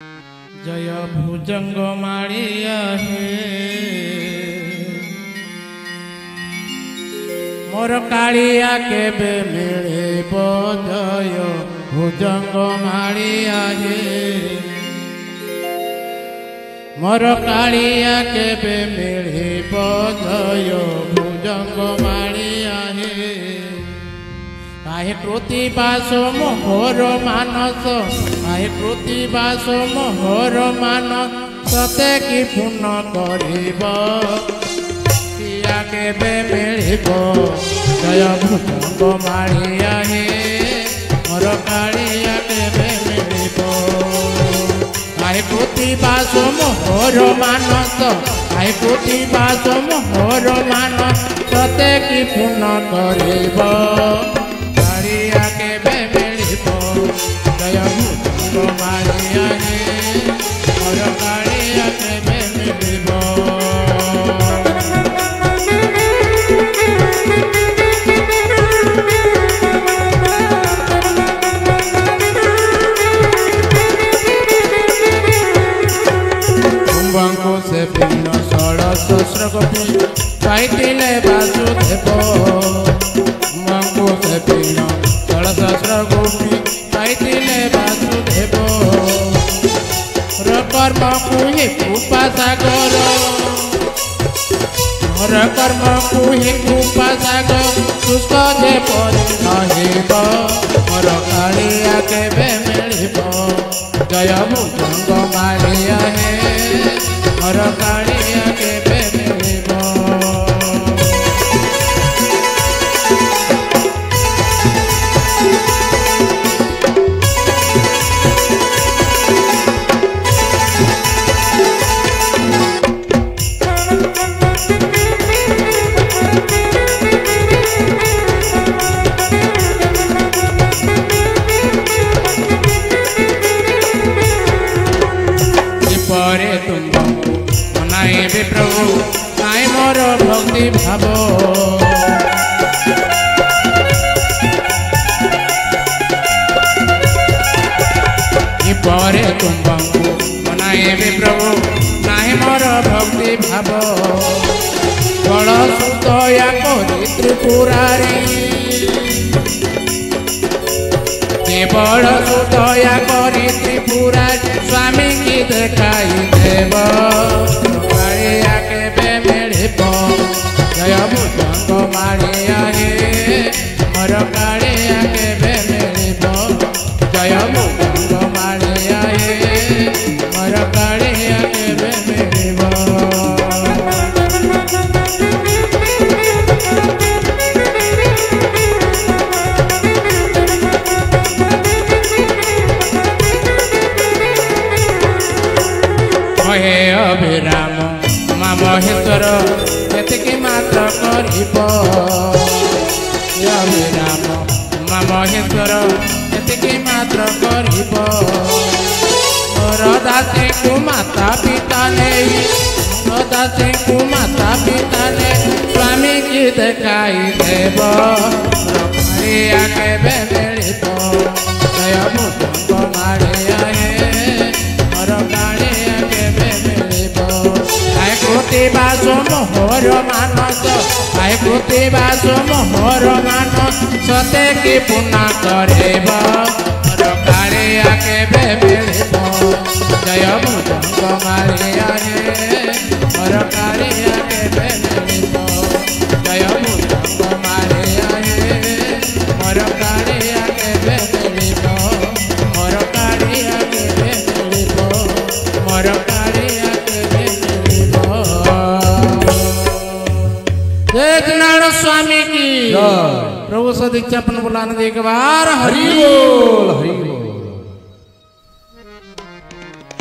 जय भुजंग माड़िया हे मोर कालिया केबे मिलिब जय भुजंग माड़िया हे मोर कालिया केबे मिलिब जय भुजंग माड़िया हे आहे प्रतिबास मोहर मानस आहे प्रतिबास मोहर मानस सते कि पूर्ण करिब किया केबे मिलिब जय भुजंग माड़िया हे मोर कालिया केबे मिलिब आहे प्रतिबास मोहर मानस आहे प्रतिबास मोहर मानस सते कि पूर्ण करिब जय भुजंग माड़िया हे मोर कालिया केबे मिलिब कुंभको से भिन्न 16 गोपी पाइतिले वासुदेव कुंभको से भिन्न 16 गोपी पाइतिले वासुदेव कर्म कुहि कृपा सागर कर्म कुहि कृपा सागर शुष्क जे परि रहिब मोर कालिया केबे मिलिब जय भुजंग माड़िया हे मोर कालिया केबे मिलिब प्रभु नाई मोर भक्ति भाव परे तुम्बंकु मनाएबे प्रभु नाई मोर भक्ति भाव बड़ सुतया करी त्रिपुरारी केवल सुतया करी त्रिपुरारी स्वामी की देखाई देव जय भुजंग माड़िया हे मोर कालिया केबे मिलिब जय भुजंग माड़िया हे मोर कालिया केबे मिलिब हे अभिराम मा महेश्वर एतिकी मात्र करिब अभिराम मा महेश्वर एतिकी मात्र करिब मोर दासी को माता पिता नहीं मोर दासी को माता पिता नहीं स्वामी की देखाई देव कालिया केबे मिलिब जय भुजंग माड़िया हे मोर कालिया केबे मिलिब प्रतिबास मोहर मानस आय प्रतिबास मोहर मानस सते कि पूर्ण करिब मोर कालिया केबे मिलिब जय भुजंग माड़िया हे मोर कालिया केबे मिलिब जय भुजंग माड़िया हे मोर कालिया केबे मिलिब मोर कालिया केबे मिलिब मोर कालिया केबे मिलिब जय नारायण स्वामी की प्रभु से दीक्षा अपन बुलाने एक बार हरि बोल हरि।